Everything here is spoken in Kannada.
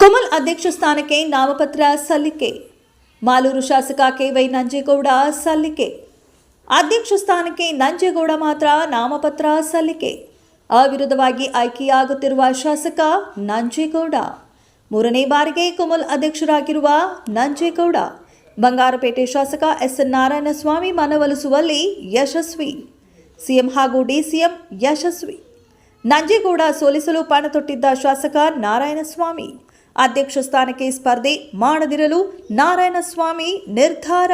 ಕುಮಲ್ ಅಧ್ಯಕ್ಷ ಸ್ಥಾನಕ್ಕೆ ನಾಮಪತ್ರ ಸಲ್ಲಿಕೆ. ಮಾಲೂರು ಶಾಸಕ ಕೆ.ವೈ. ನಂಜೇಗೌಡ ಸಲ್ಲಿಕೆ. ಅಧ್ಯಕ್ಷ ಸ್ಥಾನಕ್ಕೆ ನಂಜೇಗೌಡ ಮಾತ್ರ ನಾಮಪತ್ರ ಸಲ್ಲಿಕೆ. ಅವಿರೋಧವಾಗಿ ಆಯ್ಕೆಯಾಗುತ್ತಿರುವ ಶಾಸಕ ನಂಜೇಗೌಡ. ಮೂರನೇ ಬಾರಿಗೆ ಕುಮಲ್ ಅಧ್ಯಕ್ಷರಾಗಿರುವ ನಂಜೇಗೌಡ ಬಂಗಾರಪೇಟೆ ಶಾಸಕ ಎಸ್.ಎನ್. ನಾರಾಯಣಸ್ವಾಮಿ ಮನವೊಲಿಸುವಲ್ಲಿ ಯಶಸ್ವಿ. ಸಿಎಂ ಹಾಗೂ ಡಿಸಿಎಂ ಯಶಸ್ವಿ. ನಂಜೇಗೌಡ ಸೋಲಿಸಲು ಪಣ ತೊಟ್ಟಿದ್ದ ಶಾಸಕ ನಾರಾಯಣಸ್ವಾಮಿ ಅಧ್ಯಕ್ಷ ಸ್ಥಾನಕ್ಕೆ ಸ್ಪರ್ಧೆ ಮಾಡದಿರಲು ನಾರಾಯಣಸ್ವಾಮಿ ನಿರ್ಧಾರ.